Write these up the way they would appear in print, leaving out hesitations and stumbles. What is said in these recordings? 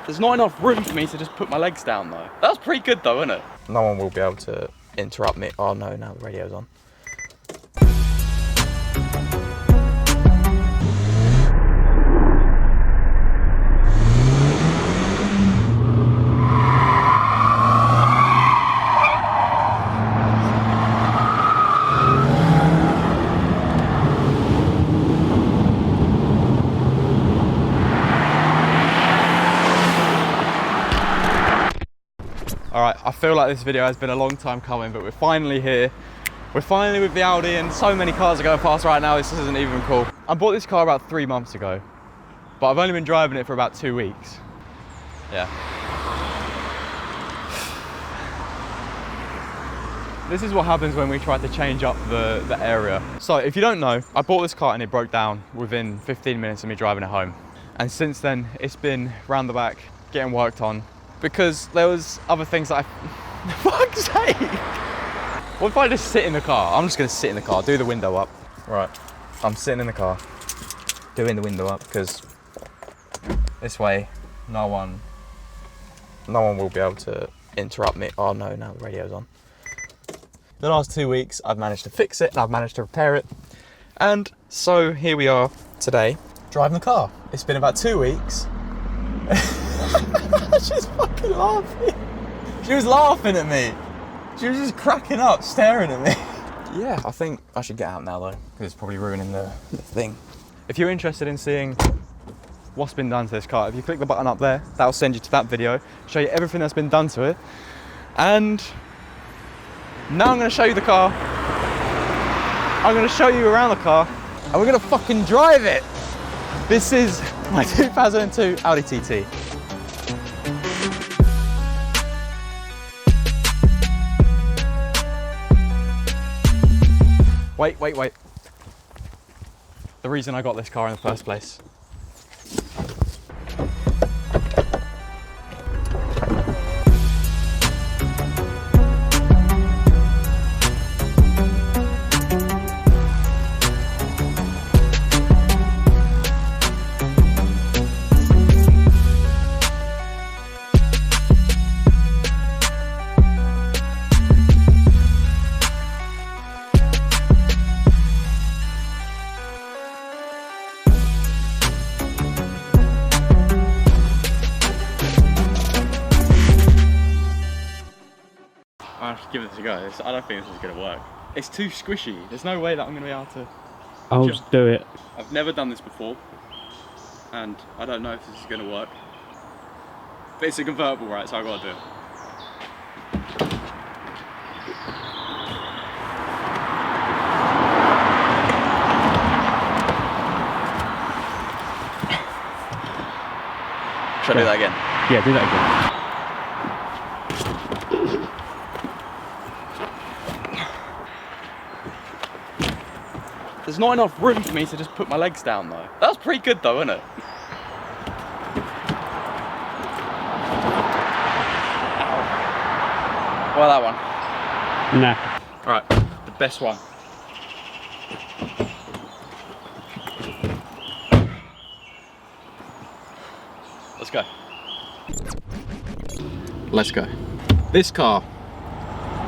There's not enough room for me to just put my legs down though. That's pretty good though, isn't it? No one will be able to interrupt me. Oh no, now the radio's on. All right, I feel like this video has been a long time coming, but we're finally here. We're finally with the Audi, and so many cars are going past right now, this isn't even cool. I bought this car about 3 months ago, but I've only been driving it for about 2 weeks. Yeah. This is what happens when we try to change up the area. So if you don't know, I bought this car and it broke down within 15 minutes of me driving it home. And since then, it's been round the back, getting worked on, because there was other things that for fuck's sake! What if I just sit in the car? I'm just gonna sit in the car, do the window up. Right, I'm sitting in the car, doing the window up, because this way, no one will be able to interrupt me. Oh no, now the radio's on. The last 2 weeks, I've managed to fix it and I've managed to repair it. And so here we are today, driving the car. It's been about 2 weeks. She's fucking laughing. She was laughing at me. She was just cracking up, staring at me. Yeah, I think I should get out now though, because it's probably ruining the thing. If you're interested in seeing what's been done to this car, if you click the button up there, that'll send you to that video, show you everything that's been done to it. And now I'm gonna show you the car. I'm gonna show you around the car, and we're gonna fucking drive it. This is my 2002 Audi TT. Wait. The reason I got this car in the first place. I have to give this a go. I don't think this is going to work. It's too squishy. There's no way that I'm going to be able to... I'll just do it. I've never done this before, and I don't know if this is going to work. But it's a convertible, right? So I've got to do it. Should I do that again? Yeah, do that again. There's not enough room for me to just put my legs down though. That's pretty good though, isn't it? Ow. Well, that one. Nah. Alright, the best one. Let's go. Let's go. This car,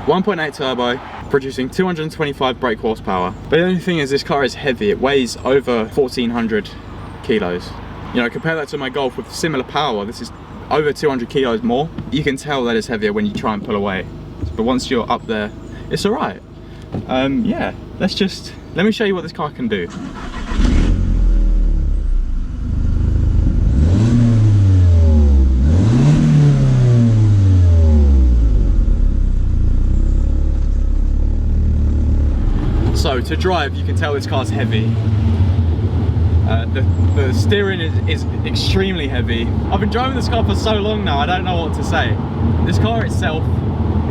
1.8 turbo, producing 225 brake horsepower. But the only thing is, this car is heavy. It weighs over 1,400 kilos. You know, compare that to my Golf with similar power. This is over 200 kilos more. You can tell that it's heavier when you try and pull away. But once you're up there, it's all right. Yeah, let me show you what this car can do. So to drive, you can tell this car's heavy. The steering is extremely heavy. I've been driving this car for so long now, I don't know what to say. This car itself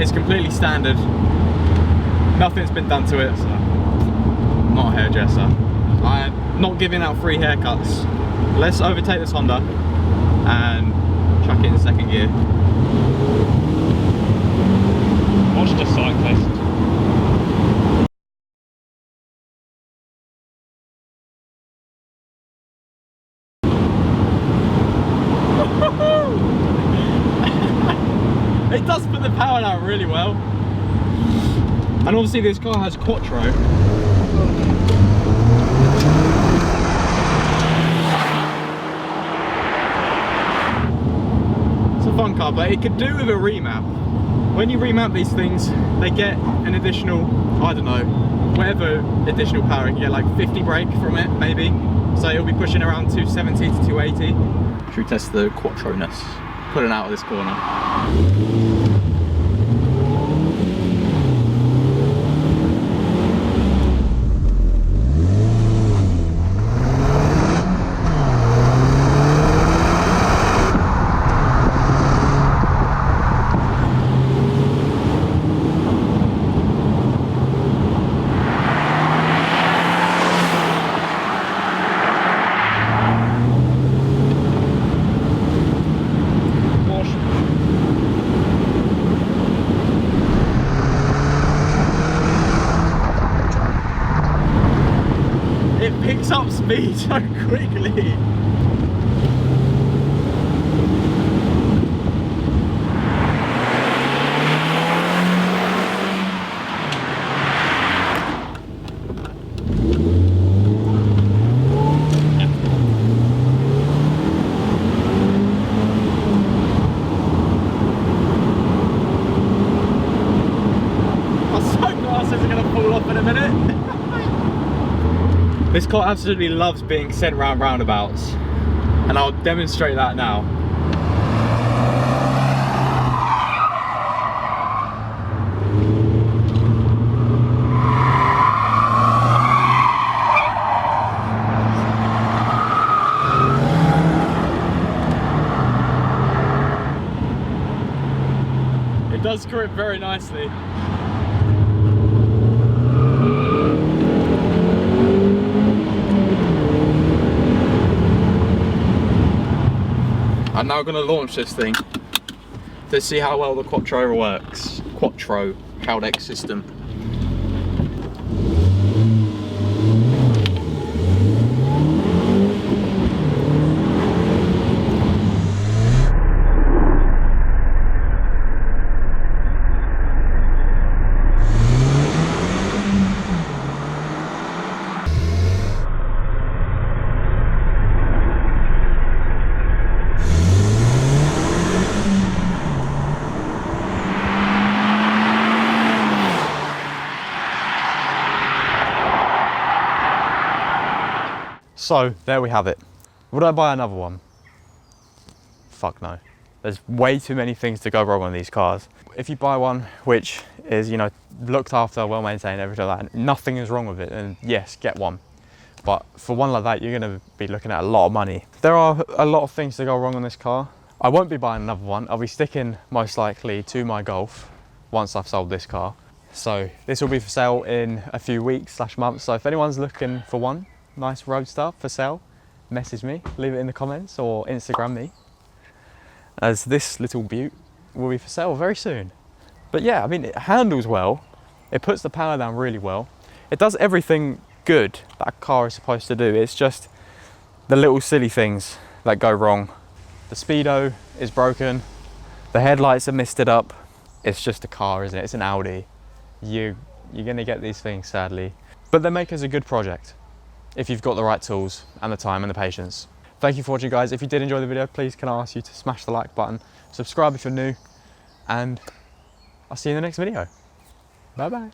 is completely standard. Nothing's been done to it, so I'm not a hairdresser. I'm not giving out free haircuts. Let's overtake this Honda and chuck it in second gear. Watch the cyclist. put the power down really well. And obviously this car has quattro. It's a fun car, but it could do with a remap. When you remap these things, they get an additional, I don't know, whatever additional power. You can get like 50 brake from it, maybe. So you'll be pushing around 270 to 280. Should we test the quattro-ness? Pulling out of this corner. Picks up speed so quickly. My sunglasses are going to fall off in a minute. This car absolutely loves being sent round roundabouts, and I'll demonstrate that now. It does grip very nicely. I'm now going to launch this thing to see how well the quattro works. Quattro Caldex system. So there we have it. Would I buy another one? Fuck no. There's way too many things to go wrong on these cars. If you buy one which is, you know, looked after, well maintained, everything like that, nothing is wrong with it, then yes, get one. But for one like that, you're going to be looking at a lot of money. There are a lot of things to go wrong on this car. I won't be buying another one. I'll be sticking most likely to my Golf once I've sold this car. So this will be for sale in a few weeks / months. So if anyone's looking for one nice Roadster for sale, message me, leave it in the comments or Instagram me, as this little beaut will be for sale very soon. But yeah, I mean, it handles well, it puts the power down really well, it does everything good that a car is supposed to do. It's just the little silly things that go wrong. The speedo is broken, the headlights are misted up. It's just a car, isn't it? It's an Audi. You're gonna get these things, sadly, but they make us a good project if you've got the right tools and the time and the patience. Thank you for watching, guys. If you did enjoy the video, please can I ask you to smash the like button, subscribe if you're new, and I'll see you in the next video. Bye bye.